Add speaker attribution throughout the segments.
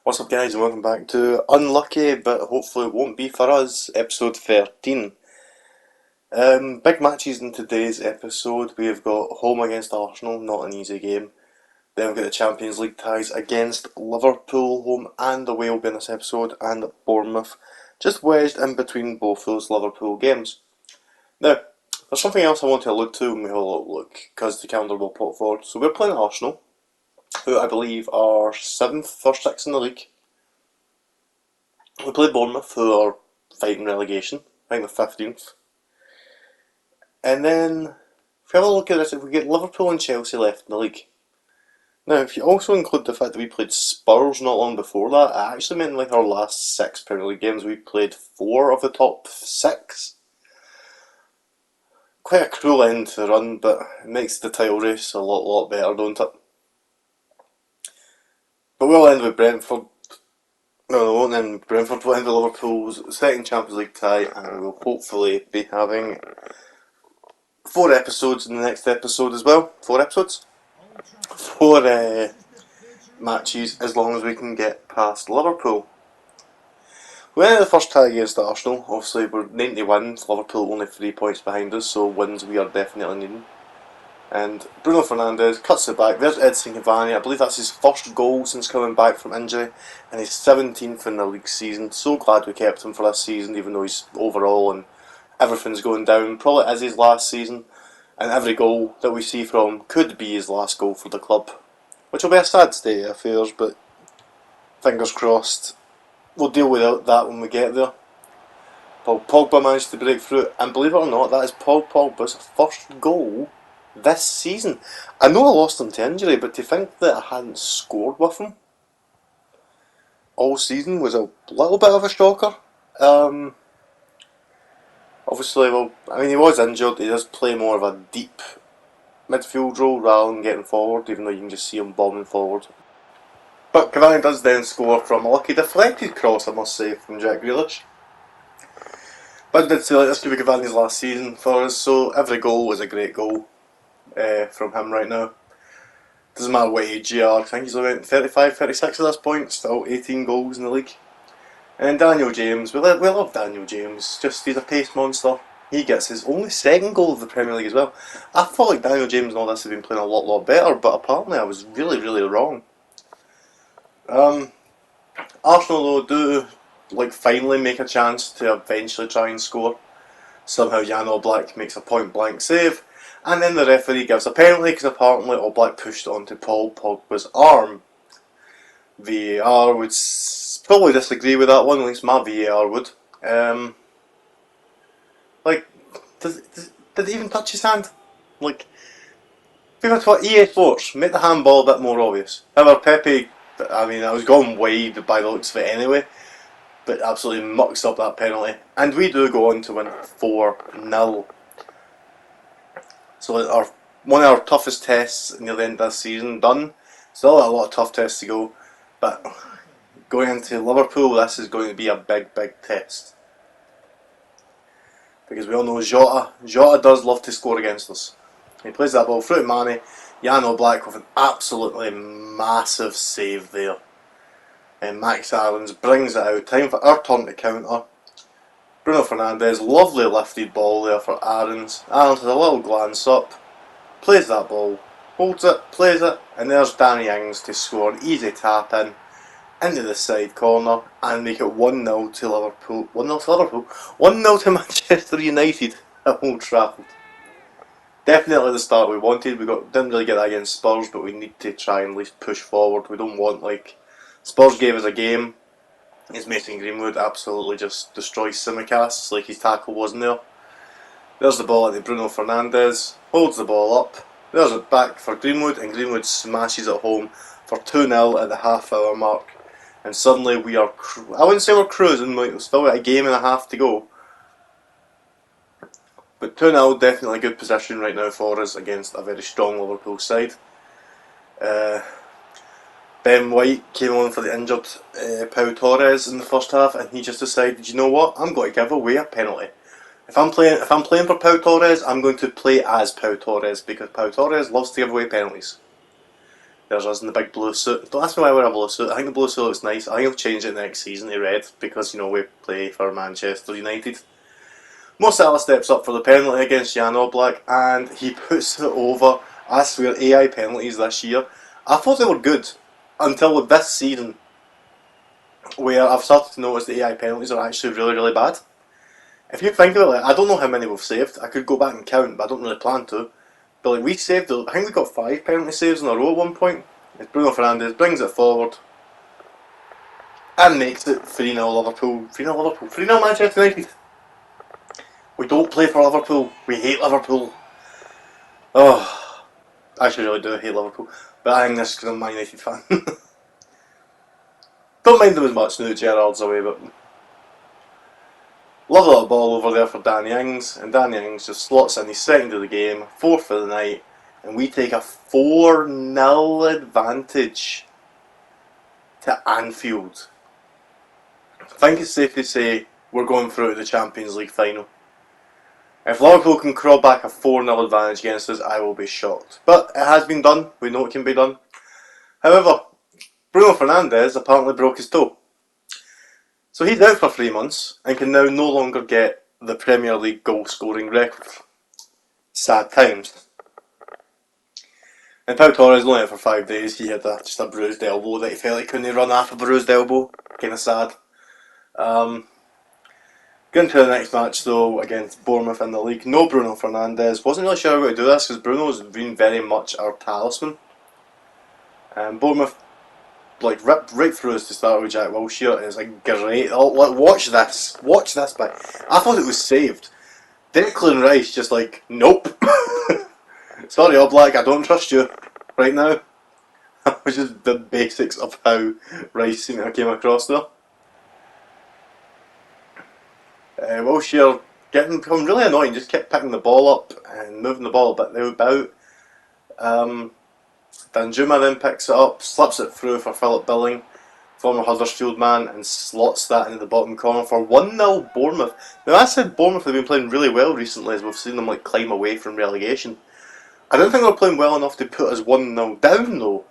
Speaker 1: What's up guys and welcome back to Unlucky, but hopefully it won't be for us, episode 13. Big matches in today's episode. We have got home against Arsenal, not an easy game. Then we've got the Champions League ties against Liverpool, home and away will be in this episode, and Bournemouth, just wedged in between both those Liverpool games. Now, there's something else I want to allude to when we have a look, because the calendar will put forward. So we're playing Arsenal, who I believe are 7th or 6th in the league. We play Bournemouth, who are fighting relegation, I think they're 15th. And then, if we have a look at this, if we get Liverpool and Chelsea left in the league. Now, if you also include the fact that we played Spurs not long before that, it actually meant like our last 6 Premier League games, we played 4 of the top 6. Quite a cruel end to the run, but it makes the title race a lot better, don't it? But we'll end with Brentford. No, we won't end with Brentford. We'll end with Liverpool's second Champions League tie, and we'll hopefully be having 4 episodes in the next episode as well. 4 episodes? 4 matches, as long as we can get past Liverpool. We ended the first tie against Arsenal. Obviously, we're 90 wins. Liverpool only 3 points behind us, so wins we are definitely needing. And Bruno Fernandes cuts it back. There's Edson Cavani. I believe that's his first goal since coming back from injury, and he's 17th in the league season. So glad we kept him for this season, even though he's overall and everything's going down. Probably is his last season, and every goal that we see from him could be his last goal for the club, which will be a sad state of affairs, but fingers crossed. We'll deal with that when we get there. Paul Pogba managed to break through, and believe it or not, that is Paul Pogba's first goal this season. I know I lost him to injury, but to think that I hadn't scored with him all season was a little bit of a shocker. Obviously, well, I mean, he was injured. He does play more of a deep midfield role rather than getting forward, even though you can just see him bombing forward. But Cavani does then score from a lucky deflected cross, I must say, from Jack Grealish. But I did say this could be Cavani's last season for us, so every goal is a great goal from him right now. Doesn't matter what age you are, I think he's about 35, 36 at this point, still 18 goals in the league. And then Daniel James, we love Daniel James, just he's a pace monster. He gets his only second goal of the Premier League as well. I thought like Daniel James and all this had been playing a lot better, but apparently I was really wrong. Arsenal though do finally make a chance to eventually try and score. Somehow Jan Oblak makes a point blank save, and then the referee gives a penalty because apparently Oblak pushed it onto Paul Pogba's arm. VAR would probably disagree with that one, at least my VAR would. Did he even touch his hand? FIFA EA Sports, make the handball a bit more obvious. However, Pepe, I mean, I was going wide by the looks of it anyway, but absolutely mucks up that penalty. And we do go on to win 4-0. So one of our toughest tests near the end of this season done. Still a lot of tough tests to go, but going into Liverpool, this is going to be a big test. Because we all know Jota does love to score against us. He plays that ball through to Mane, Jan Oblak with an absolutely massive save there. And Max Aarons brings it out, time for our turn to counter. Bruno Fernandes, lovely lifted ball there for Aarons. Aarons has a little glance up, plays that ball, holds it, plays it, and there's Danny Ings to score an easy tap in into the side corner and make it 1-0 to Liverpool. 1-0 to Liverpool? 1-0 to Manchester United at Old Trafford. Definitely the start we wanted. Didn't really get that against Spurs, but we need to try and at least push forward. We don't want Spurs gave us a game. His Mason Greenwood absolutely just destroys Simicast, like his tackle wasn't there. There's the ball at Bruno Fernandes, holds the ball up. There's it back for Greenwood, and Greenwood smashes it home for 2-0 at the half-hour mark. And suddenly we are, I wouldn't say we're cruising, we've still got a game and a half to go. But 2-0, definitely a good position right now for us against a very strong Liverpool side. Ben White came on for the injured Pau Torres in the first half, and he just decided, you know what, I'm going to give away a penalty. If I'm playing for Pau Torres, I'm going to play as Pau Torres, because Pau Torres loves to give away penalties. There's us in the big blue suit. Don't ask me why I wear a blue suit. I think the blue suit looks nice. I think I'll change it next season to red because, you know, we play for Manchester United. Mo Salah steps up for the penalty against Jan Oblak and he puts it over. I swear, AI penalties this year, I thought they were good until this season, where I've started to notice the AI penalties are actually really, really bad. If you think about it, I don't know how many we've saved. I could go back and count, but I don't really plan to. But like we saved, I think we got 5 penalty saves in a row at one point. It's Bruno Fernandes brings it forward and makes it 3-0 Liverpool. 3-0 Liverpool. 3-0 Manchester United. We don't play for Liverpool. We hate Liverpool. Oh, I actually really do hate Liverpool. But I think this is because I'm a Man United fan. Don't mind them as much now that Gerrard's away, but love a little ball over there for Danny Ings, and Danny Ings just slots in his second of the game, 4th of the night, and we take a 4-0 advantage to Anfield. I think it's safe to say we're going through to the Champions League final. If Liverpool can crawl back a 4-0 advantage against us, I will be shocked. But it has been done, we know it can be done. However, Bruno Fernandes apparently broke his toe. So he's out for 3 months and can now no longer get the Premier League goal scoring record. Sad times. And Pau Torres only out for 5 days. He had just a bruised elbow that he felt he couldn't run off a bruised elbow. Kind of sad. Going to the next match though against Bournemouth in the league. No Bruno Fernandes. Wasn't really sure how to do this because Bruno's been very much our talisman. Bournemouth like ripped right through us to start with Jack Wilshere. It's like great. Oh, watch this bit. I thought it was saved. Declan Rice just like, nope. Sorry Oblak, I don't trust you right now. Which is the basics of how Rice seemed to came across there. Wilshere become really annoying, just kept picking the ball up and moving the ball a bit about. Danjuma then picks it up, slips it through for Philip Billing, former Huddersfield man, and slots that into the bottom corner for 1-0 Bournemouth. Now I said Bournemouth have been playing really well recently as we've seen them like climb away from relegation. I don't think they're playing well enough to put us 1-0 down though.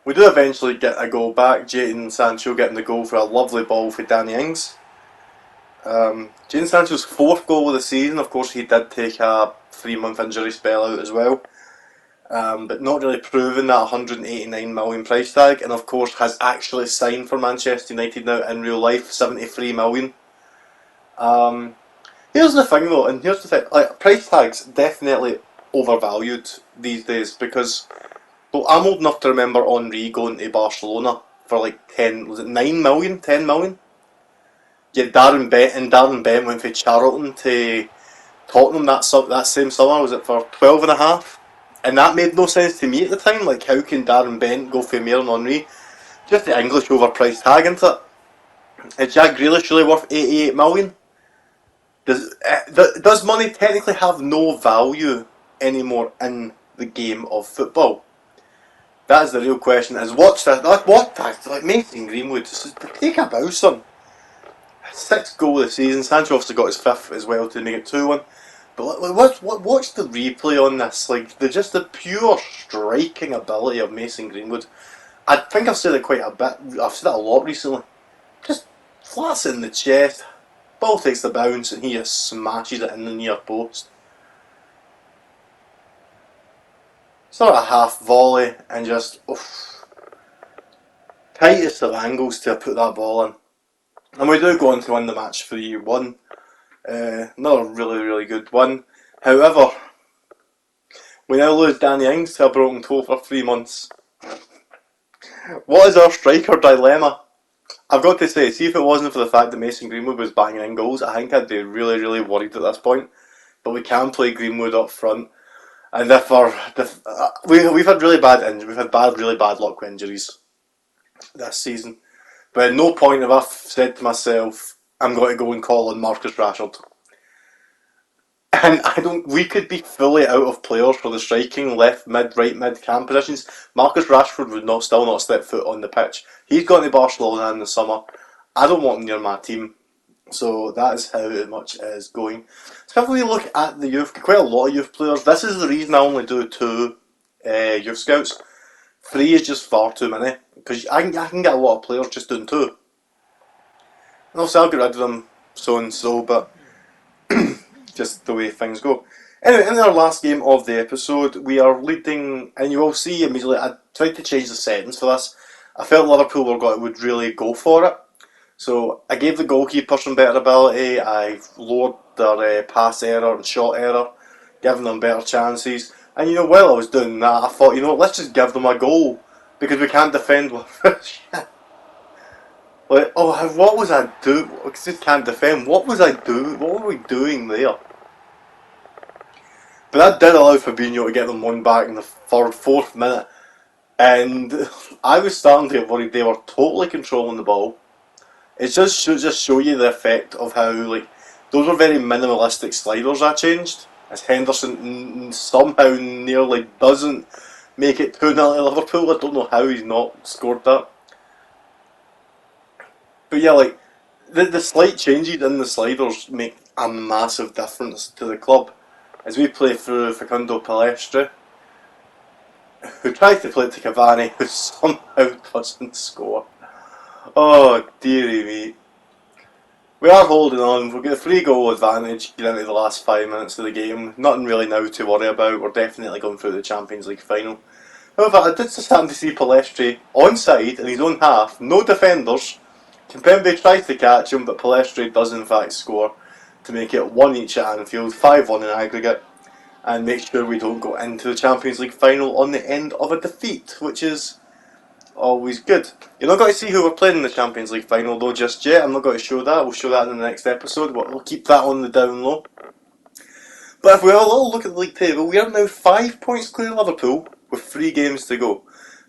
Speaker 1: We do eventually get a goal back, Jadon Sancho getting the goal for a lovely ball for Danny Ings. Jadon Sancho's 4th goal of the season. Of course he did take a 3-month injury spell out as well. But not really proven that 189 million price tag, and of course has actually signed for Manchester United now in real life, 73 million. Here's the thing though, and here's the thing, like price tags definitely overvalued these days because well, I'm old enough to remember Henry going to Barcelona for like 10 million? Yeah, Darren Bent went from Charlton to Tottenham that same summer, was it for 12 and a half? And that made no sense to me at the time, like how can Darren Bent go for more than Henry? Just the English overpriced tag, isn't it? Is Jack Grealish really worth 88 million? Does money technically have no value anymore in the game of football? That is the real question. Is watch this, like Mason Greenwood, take a bow, son. 6th goal of the season. Sancho obviously got his 5th as well to make it 2-1. But watch the replay on this. Like the pure striking ability of Mason Greenwood. I think I've said it quite a bit. I've said it a lot recently. Just flats it in the chest. Ball takes the bounce and he just smashes it in the near post. Sort of half volley and just tightest of angles to put that ball in. And we do go on to win the match 3-1. Another really, really good one. However, we now lose Danny Ings to a broken toe for 3 months. What is our striker dilemma? I've got to say, see if it wasn't for the fact that Mason Greenwood was banging in goals, I think I'd be really, really worried at this point. But we can play Greenwood up front. And we've had really bad injuries. We've had really bad luck with injuries this season. But at no point have I said to myself, I'm going to go and call on Marcus Rashford. And we could be fully out of players for the striking, left mid, right mid cam positions. Marcus Rashford would still not step foot on the pitch. He's gone to Barcelona in the summer. I don't want him near my team. So that is how much it is going. So if we look at the youth, quite a lot of youth players. This is the reason I only do 2 youth scouts. 3 is just far too many, because I can get a lot of players just doing 2. And also I'll get rid of them so and so, but just the way things go. Anyway, in our last game of the episode, we are leading, and you will see immediately, I tried to change the settings for this. I felt Liverpool would really go for it. So I gave the goalkeeper some better ability, I lowered their pass error and shot error, giving them better chances. And you know, while I was doing that, I thought, you know, let's just give them a goal, because we can't defend with like, oh, what was I doing? I just can't defend. What was I doing? What were we doing there? But that did allow Fabinho to get them one back in the fourth minute. And I was starting to get worried they were totally controlling the ball. It should just show you the effect of how, like, those were very minimalistic sliders I changed. As Henderson somehow nearly doesn't make it 2-0 to Liverpool. I don't know how he's not scored that. But yeah, like, the slight changes in the sliders make a massive difference to the club. As we play through Facundo Palestre, who tries to play to Cavani, who somehow doesn't score. Oh, dearie me. We are holding on. We've got a 3-goal advantage getting into the last 5 minutes of the game. Nothing really now to worry about. We're definitely going through the Champions League final. However, I did just happen to see Palestre onside in his own half, no defenders. Kimpembe tries to catch him, but Palestre does in fact score to make it 1 each at Anfield, 5-1 in aggregate, and make sure we don't go into the Champions League final on the end of a defeat, which is always good. You're not going to see who we're playing in the Champions League final though just yet. I'm not going to show that. We'll show that in the next episode, but we'll keep that on the down low. But if we have a little look at the league table, we are now 5 points clear of Liverpool with 3 games to go.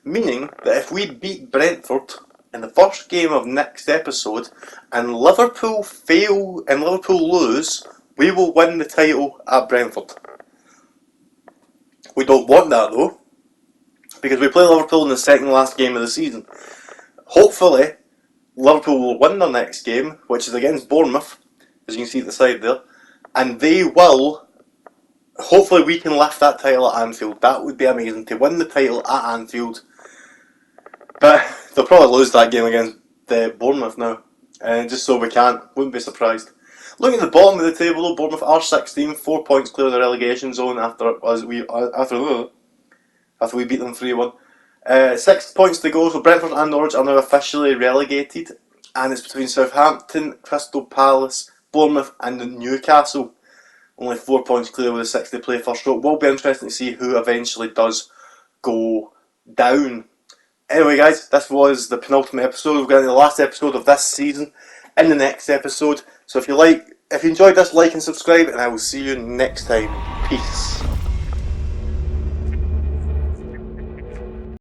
Speaker 1: Meaning that if we beat Brentford in the first game of next episode and Liverpool fail and Liverpool lose, we will win the title at Brentford. We don't want that though, because we play Liverpool in the second last game of the season. Hopefully, Liverpool will win their next game, which is against Bournemouth, as you can see at the side there, and they will. Hopefully, we can lift that title at Anfield. That would be amazing to win the title at Anfield. But they'll probably lose that game against Bournemouth now, and just so we can't. Wouldn't be surprised. Looking at the bottom of the table, though, Bournemouth are 16, 4 points clear of the relegation zone after we beat them 3-1. 6 points to go, so Brentford and Norwich are now officially relegated, and it's between Southampton, Crystal Palace, Bournemouth and Newcastle. Only 4 points clear with the 6 to play first, so it will be interesting to see who eventually does go down. Anyway guys, this was the penultimate episode. We're getting the last episode of this season in the next episode. So if you enjoyed this, like and subscribe, and I will see you next time. Peace.